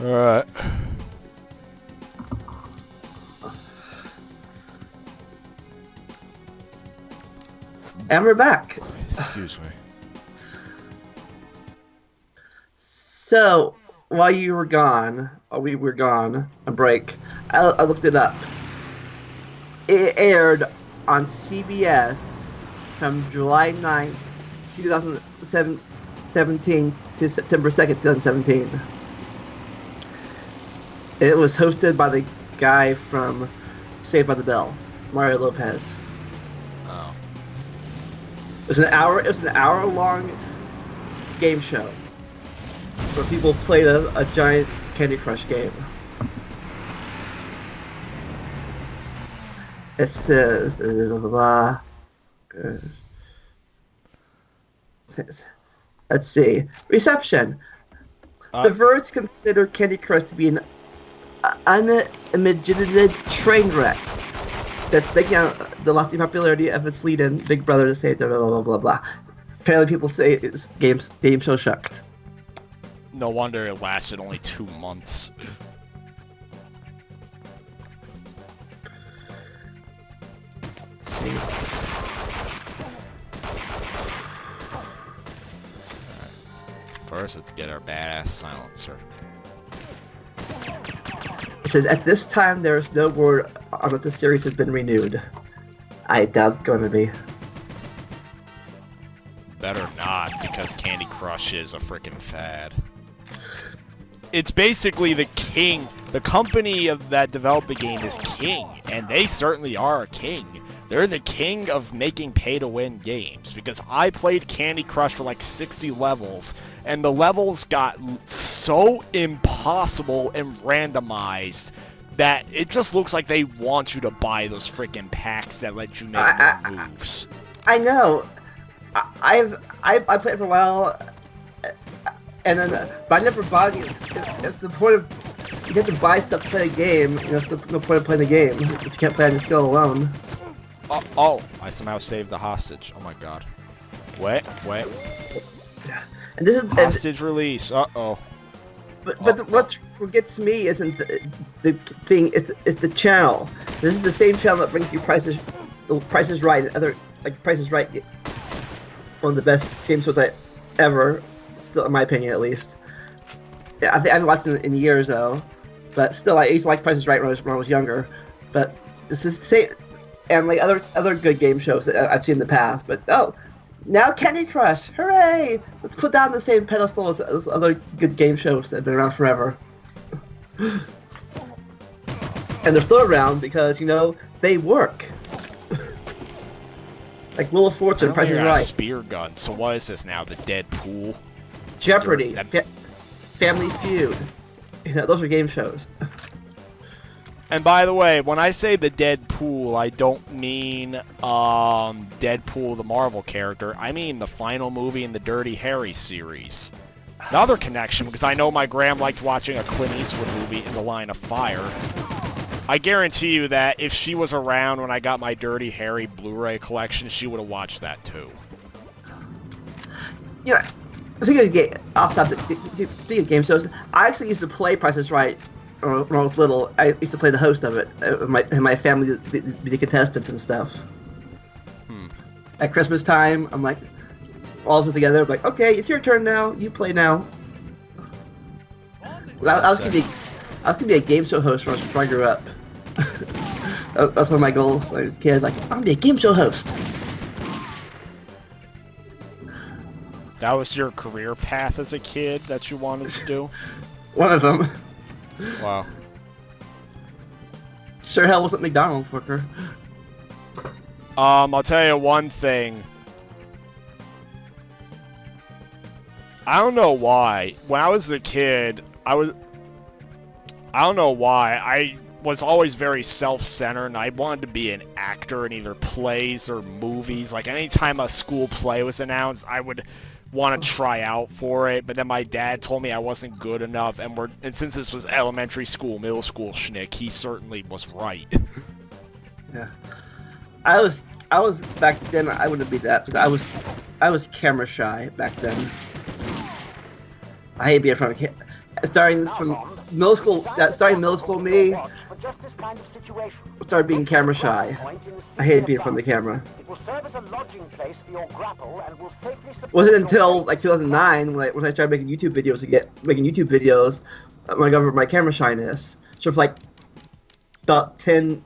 Alright. And we're back. Excuse me. So, while you were gone, or we were gone on break, I looked it up. It aired on CBS from July 9th, 2017 to September 2nd, 2017. It was hosted by the guy from Saved by the Bell, Mario Lopez. Oh. It was an hour-long game show where people played a giant Candy Crush game. It says blah, blah, blah. Let's see. Reception. The Verge consider Candy Crush to be an unimaginated train wreck that's making out the lasting popularity of its lead-in, Big Brother, to say blah blah blah blah blah. Apparently, people say it's game show shucked. No wonder it lasted only 2 months. Let's see. First, let's get our badass silencer. It says, at this time, there is no word on if the series has been renewed. I doubt it's going to be. Better not, because Candy Crush is a freaking fad. It's basically the king. The company that developed the game is king, and they certainly are a king. They're the king of making pay-to-win games, because I played Candy Crush for like 60 levels, and the levels got so impossible and randomized that it just looks like they want you to buy those freaking packs that let you make more moves. I know. I played for a while, and then, but I never bought it. It's the point of you have to buy stuff to play a game. You know, it's no point of playing the game. You can't play on your skill alone. Oh, I somehow saved the hostage. Oh my god. Wait. And this is hostage release. Uh-oh. But what gets me isn't the thing. It's the channel. This is the same channel that brings you Price is Right and other like Price is Right. One of the best game shows ever, still in my opinion at least. Yeah, I haven't watched it in years though, but still I used to like Price is Right when I was younger. But this is the same, and like other good game shows that I've seen in the past. But now Candy Crush, hooray! Let's put down the same pedestal as other good game shows that have been around forever. And they're still around because they work. Like Wheel of Fortune, Price is Right. Spear gun. So what is this now? The Deadpool? Jeopardy, Family Feud. Those are game shows. And by the way, when I say the Deadpool, I don't mean Deadpool, the Marvel character. I mean the final movie in the Dirty Harry series. Another connection, because I know my gram liked watching a Clint Eastwood movie, In the Line of Fire. I guarantee you that if she was around when I got my Dirty Harry Blu-ray collection, she would have watched that too. Yeah, speaking of game shows, I actually used to play Price is Right when I was little. I used to play the host of it, and my family be the contestants and stuff. At Christmas time, I'm like, all of us together, I'm like, okay, it's your turn now. You play now. I was gonna be a game show host when I grew up. That's one of my goals when I was a kid. Like, I'm gonna be a game show host. That was your career path as a kid that you wanted to do? One of them. Wow. Sure hell wasn't McDonald's worker. I'll tell you one thing. I don't know why. When I was a kid, I don't know why. I was always very self-centered, and I wanted to be an actor in either plays or movies. Like, anytime a school play was announced, I would want to try out for it, but then my dad told me I wasn't good enough, and since this was elementary school, middle school shnick, he certainly was right. Yeah. I was back then, I wouldn't be that, because I was camera shy back then. I hate being in front of starting from middle school, starting middle school me, started being camera shy. I hated being in front of the camera. It wasn't until like 2009 when I started making YouTube videos when I got over my camera shyness. So for like about 15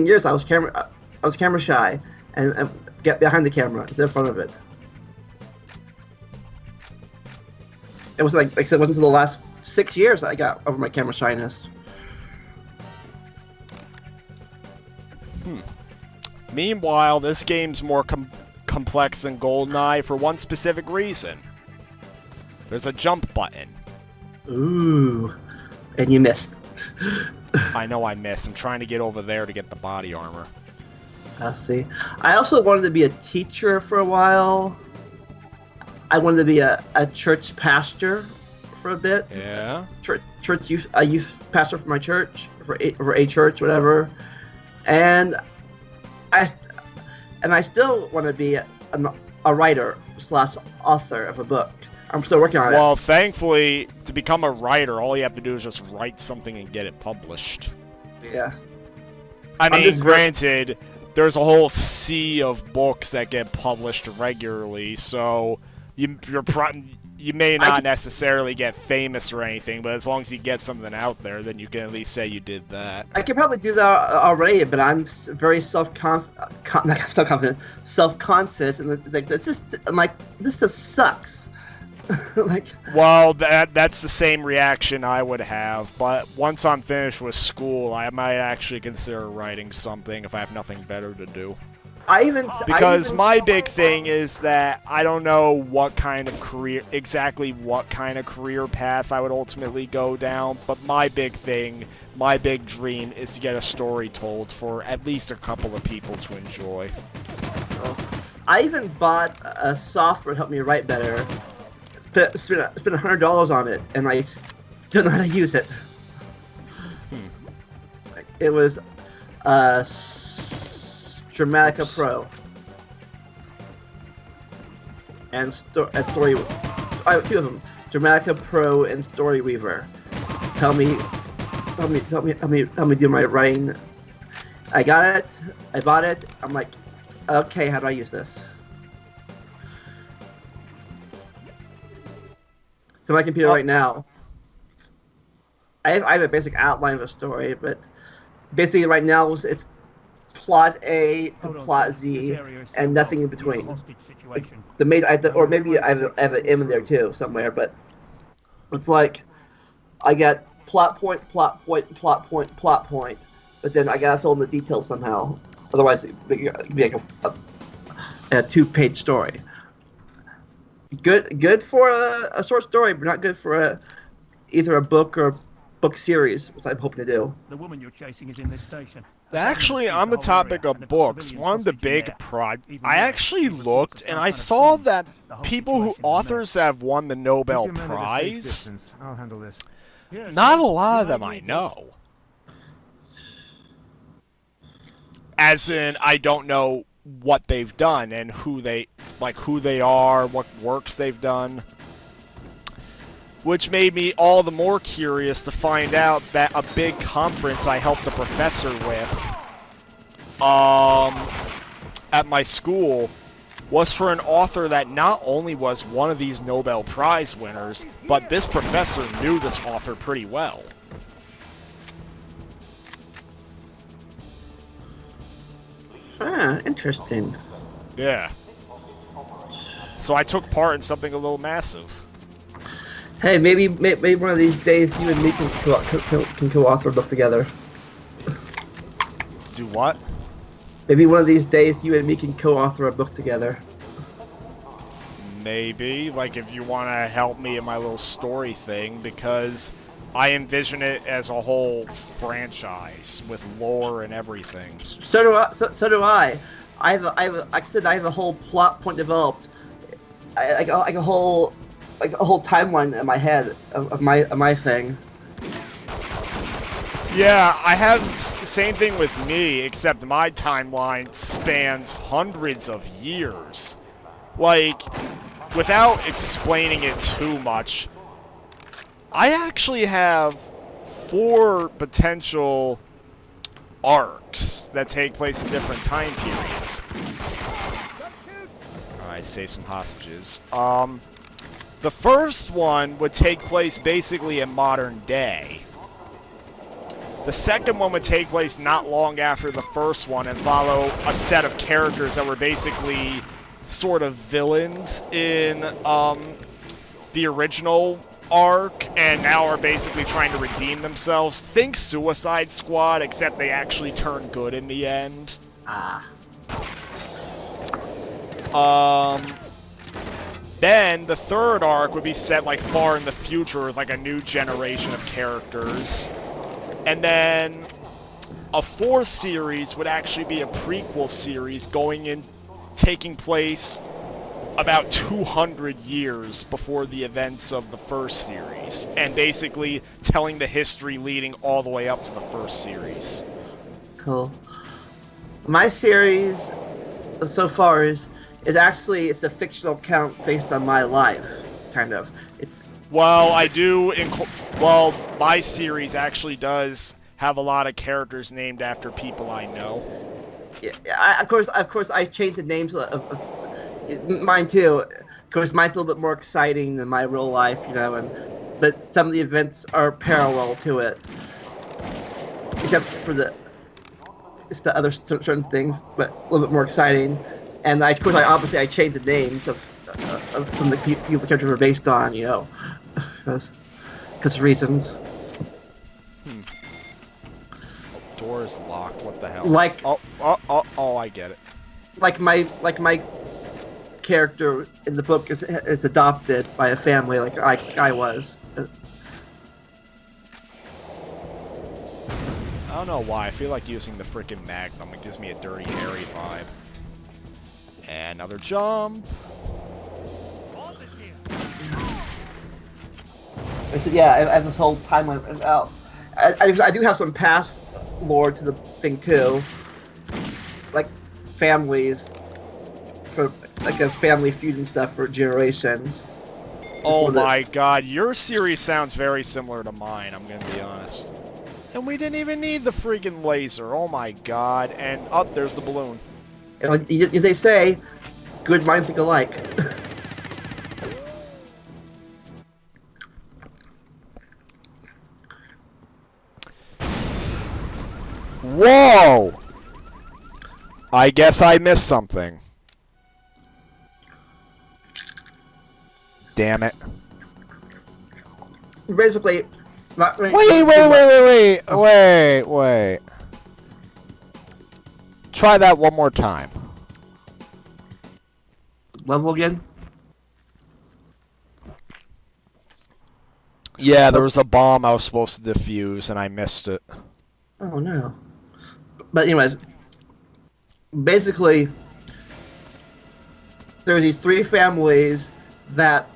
years I was camera shy and get behind the camera instead of front of it. It was like I said, it wasn't until the last 6 years that I got over my camera shyness. Meanwhile, this game's more complex than GoldenEye for one specific reason. There's a jump button. Ooh, and you missed. I know I missed. I'm trying to get over there to get the body armor. See. I also wanted to be a teacher for a while. I wanted to be a church pastor for a bit. Yeah. Church youth pastor for my church, for a church, whatever. And I still want to be a writer / author of a book. I'm still working on it. Well, thankfully, to become a writer, all you have to do is just write something and get it published. Yeah. I mean, granted, there's a whole sea of books that get published regularly, so you may not necessarily get famous or anything, but as long as you get something out there, then you can at least say you did that. I could probably do that already, but I'm very self-confident, and like I'm like, this just sucks. Like, well, that's the same reaction I would have, but once I'm finished with school, I might actually consider writing something if I have nothing better to do. Because my big thing is that I don't know what kind of career path I would ultimately go down, but my big dream is to get a story told for at least a couple of people to enjoy. I even bought a software to help me write better. Spent $100 on it, and I don't know how to use it. It was Dramatica Pro and Story. I have two of them, Dramatica Pro and Storyweaver. Help me do my writing. I got it. I bought it. I'm like, okay, how do I use this? So my computer right now, I have a basic outline of a story, but basically right now it's plot A to plot Z and nothing in between. Like or maybe I have an M in there too somewhere, but it's like I got plot point, plot point, plot point, plot point, but then I gotta fill in the details somehow. Otherwise, it'd be like a 2-page story. Good for a short story, but not good for either a book or book series, which I'm hoping to do. The woman you're chasing is in this station. Actually, on the topic of books, one of the big I actually looked and I saw that authors that have won the Nobel Prize, I'll handle this. not a lot of them I know. As in, I don't know what they've done and who they are, what works they've done. Which made me all the more curious to find out that a big conference I helped a professor with at my school was for an author that not only was one of these Nobel Prize winners, but this professor knew this author pretty well. Ah, interesting. Yeah. So I took part in something a little massive. Hey, maybe one of these days you and me can co-author a book together. Do what? Maybe one of these days you and me can co-author a book together. Maybe, like if you want to help me in my little story thing, because I envision it as a whole franchise with lore and everything. So do I. Like I said, I have a whole plot point developed, like a whole timeline in my head of my thing. Yeah, I have the same thing with me, except my timeline spans hundreds of years. Like, without explaining it too much, I actually have 4 potential arcs that take place in different time periods. Alright, save some hostages. The first one would take place basically in modern day. The second one would take place not long after the first one and follow a set of characters that were basically sort of villains in the original arc and now are basically trying to redeem themselves. Think Suicide Squad, except they actually turn good in the end. Then the third arc would be set like far in the future with like a new generation of characters. And then a fourth series would actually be a prequel series taking place about 200 years before the events of the first series, and basically telling the history leading all the way up to the first series. Cool. My series so far is it's a fictional account based on my life, kind of. Well, my series actually does have a lot of characters named after people I know. Yeah, of course, I changed the names of mine too. Of course, mine's a little bit more exciting than my real life, but some of the events are parallel to it, except for the other certain things, but a little bit more exciting. And of course, I changed the names of some of the people the characters were based on, because of reasons. Door is locked. What the hell? Oh, I get it. Like my character in the book is adopted by a family, like I was. I don't know why. I feel like using the freaking Magnum. It gives me a Dirty Harry vibe. And another jump. I said, yeah, I have this whole timeline out. I do have some past lore to the thing too, like families, for like a family feud and stuff for generations. Oh my god, your series sounds very similar to mine, I'm gonna be honest. And we didn't even need the freaking laser, oh my god, and up there's the balloon. And they say, good minds think alike. Whoa! I guess I missed something. Damn it. Basically, Wait. Try that one more time. Level again? Yeah, there was a bomb I was supposed to defuse and I missed it. Oh no. But anyways, basically, there's these 3 families that...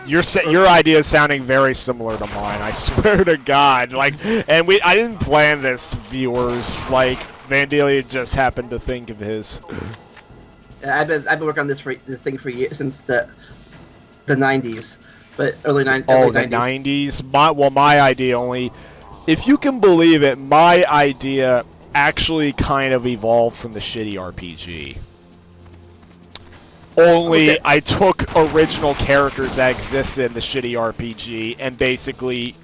Your idea is sounding very similar to mine, I swear to God. I didn't plan this, viewers. Vandalia just happened to think of his. I've been working on this thing for years, since the 90s, but early 90s. Oh, the 90s. My idea only. If you can believe it, my idea actually kind of evolved from the shitty RPG. Only I took original characters that existed in the shitty RPG and basically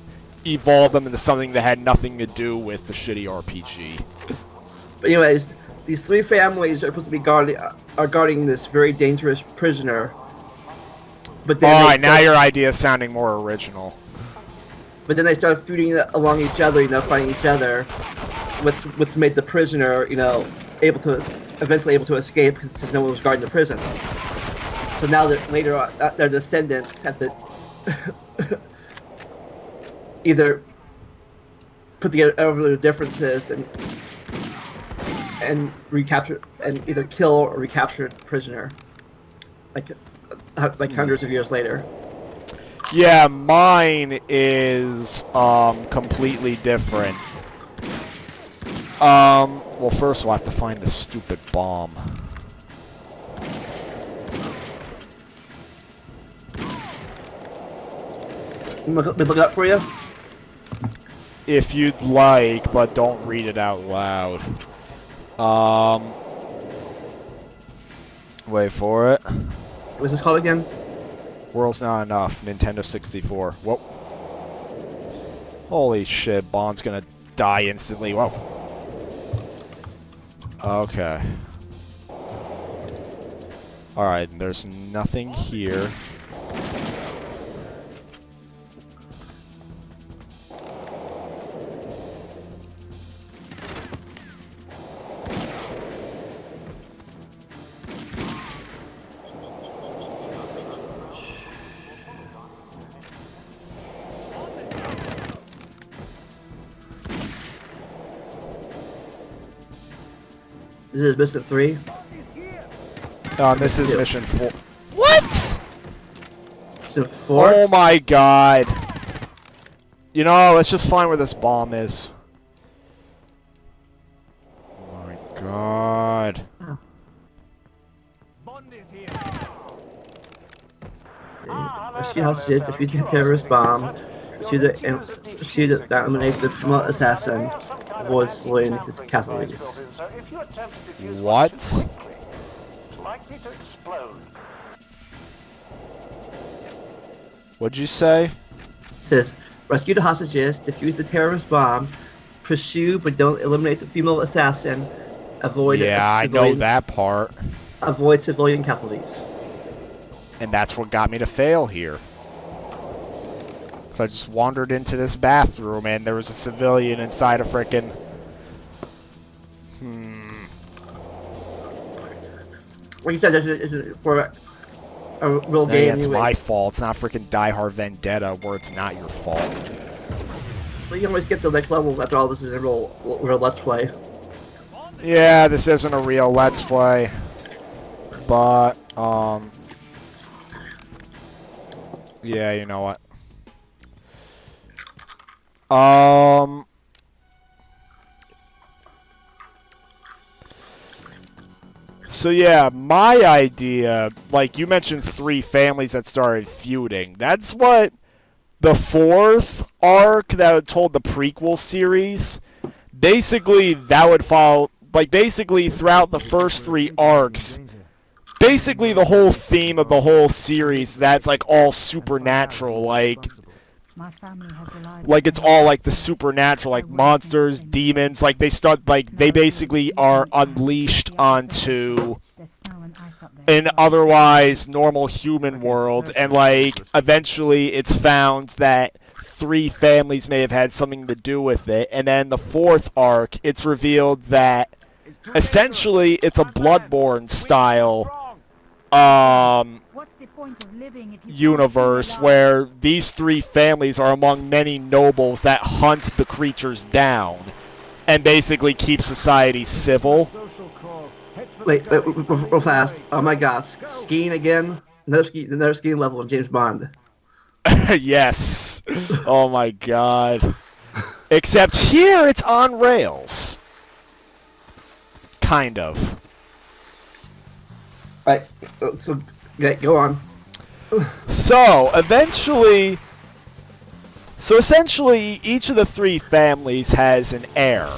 evolved them into something that had nothing to do with the shitty RPG. But anyways, these 3 families are supposed to be guarding this very dangerous prisoner. But then alright, now your idea is sounding more original. But then they start feuding along each other, fighting each other. What's made the prisoner, eventually able to escape because no one was guarding the prison. So now that later on, their descendants have to either put together over their differences and recapture and either kill or recapture the prisoner, like hundreds of years later. Yeah, mine is completely different. Well, first we'll have to find the stupid bomb. Look it up for you. If you'd like, but don't read it out loud. Wait for it. What's this called again? World's Not Enough, Nintendo 64. Whoa. Holy shit, Bond's gonna die instantly. Whoa. Okay. Alright, there's nothing here. This is mission 3. This is mission 4. What? Mission 4? Oh my god. You know, let's just find where this bomb is. Oh my god. Oh. Rescue hostages, defeat the terrorist bomb, pursue the eliminate the female assassin, avoid slowing the castle release. What? What'd you say? It says, rescue the hostages, defuse the terrorist bomb, pursue but don't eliminate the female assassin, avoid I know that part. Avoid civilian casualties. And that's what got me to fail here. So I just wandered into this bathroom and there was a civilian inside a frickin'... Well, you said this is for a real game. Yeah, it's anyway. my fault. It's not frickin' Die Hard Vendetta where it's not your fault. But you can always skip to the next level after all this is a real Let's Play. Yeah, this isn't a real Let's Play. But, yeah, you know what? So yeah, my idea, like you mentioned 3 families that started feuding. That's what the 4th arc that told the prequel series, basically that would follow, like basically throughout the first 3 arcs, basically the whole theme of the whole series, that's like all supernatural, like it's all like the supernatural, like monsters, demons, like they basically are unleashed onto an otherwise normal human world, and like eventually it's found that 3 families may have had something to do with it, and then the 4th arc, it's revealed that essentially it's a Bloodborne style universe where these 3 families are among many nobles that hunt the creatures down and basically keep society civil. Wait, real fast. Oh my god, skiing again? Another skiing level in James Bond. Yes. Oh my god. Except here it's on rails. Kind of. Right, so go on. So, essentially, each of the 3 families has an heir.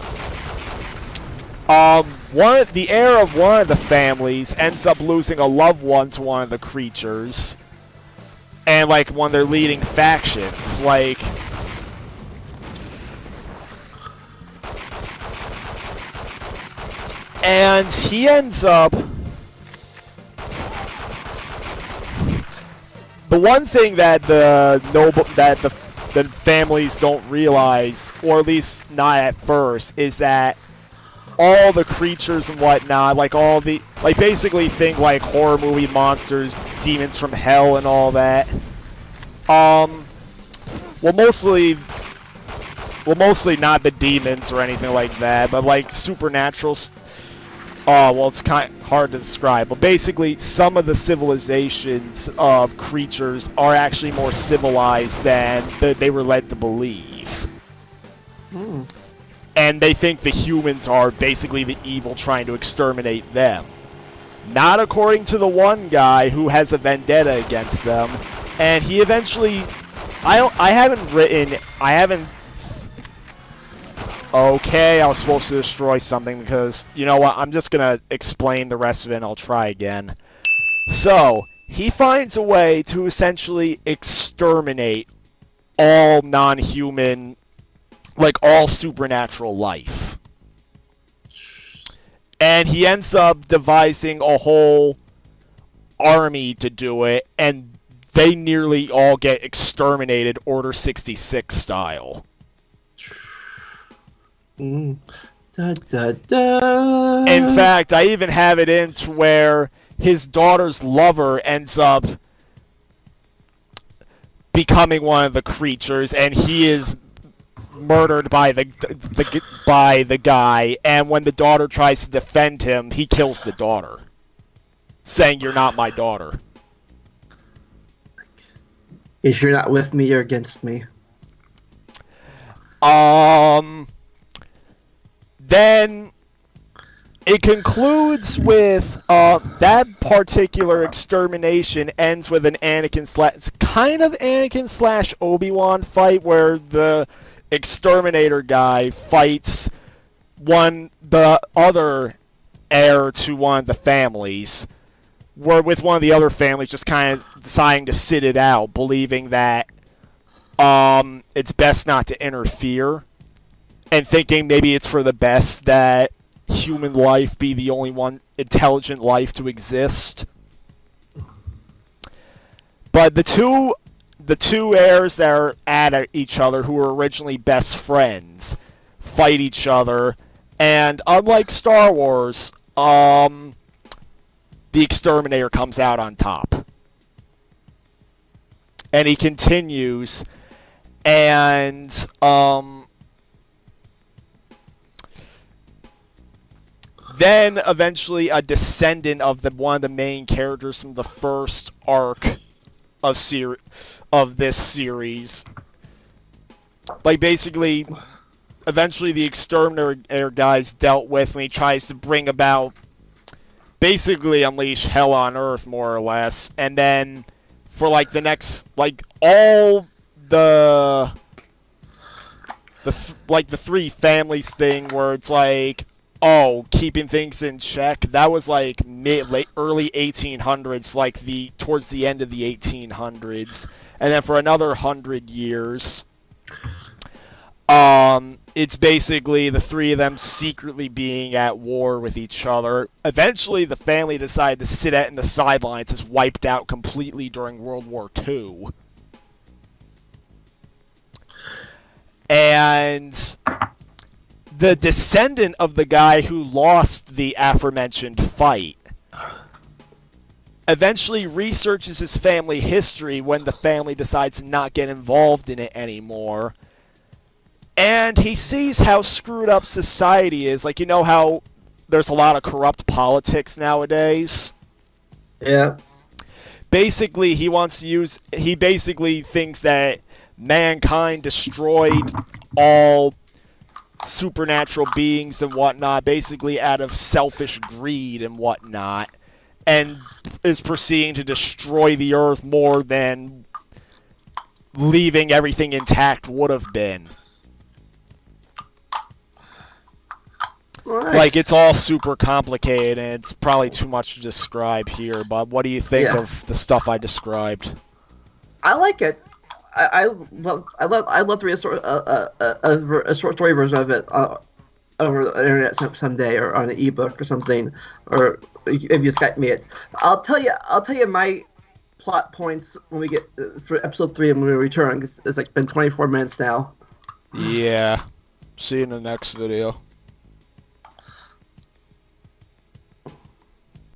The heir of one of the families ends up losing a loved one to one of the creatures, and like one of their leading factions, like. And he ends up. The one thing that the families don't realize, or at least not at first, is that all the creatures and whatnot, like all the, like basically think like horror movie monsters, demons from hell and all that. Well, mostly not the demons or anything like that, but like supernatural. Well, it's kind of hard to describe, but basically some of the civilizations of creatures are actually more civilized than they were led to believe. And they think the humans are basically the evil trying to exterminate them. Not according to the one guy who has a vendetta against them, and he eventually I haven't. Okay, I was supposed to destroy something because, you know what, I'm just gonna explain the rest of it and I'll try again. So, he finds a way to essentially exterminate all non-human, like all supernatural life. And he ends up devising a whole army to do it, and they nearly all get exterminated Order 66 style. Da, da, da. In fact, I even have it in to where his daughter's lover ends up becoming one of the creatures, and he is murdered by the guy, and when the daughter tries to defend him, he kills the daughter, saying, "You're not my daughter." If you're not with me, you're against me. Then it concludes with that particular extermination ends with an Anakin / Obi-Wan fight where the exterminator guy fights the other heir to one of the families, where with one of the other families just kind of deciding to sit it out, believing that it's best not to interfere, and thinking maybe it's for the best that human life be the only one intelligent life to exist. But the two heirs that are at each other, who were originally best friends, fight each other, and unlike Star Wars, the exterminator comes out on top. And he continues, and then eventually a descendant of one of the main characters from the first arc of this series, like basically, eventually the exterminator guy's dealt with, and he tries to bring about, basically unleash hell on Earth, more or less, and then for like the next, like all the three families thing, where it's like, oh, keeping things in check, that was like early 1800s, like towards the end of the 1800s, and then for another 100 years, it's basically the three of them secretly being at war with each other. Eventually, the family decided to sit in the sidelines, is wiped out completely during World War II. And the descendant of the guy who lost the aforementioned fight eventually researches his family history when the family decides to not get involved in it anymore. And he sees how screwed up society is. Like, you know how there's a lot of corrupt politics nowadays? Yeah. Basically, he basically thinks that mankind destroyed all supernatural beings and whatnot, basically out of selfish greed and whatnot, and is proceeding to destroy the Earth more than leaving everything intact would have been. Right. Like, it's all super complicated, and it's probably too much to describe here, but what do you think of the stuff I described? I like it. I love to read a short story version of it over the internet someday, or on an ebook or something, or if you Skype me it. I'll tell you my plot points when we get for episode 3 and when we return, because it's like been 24 minutes now. Yeah. See you in the next video.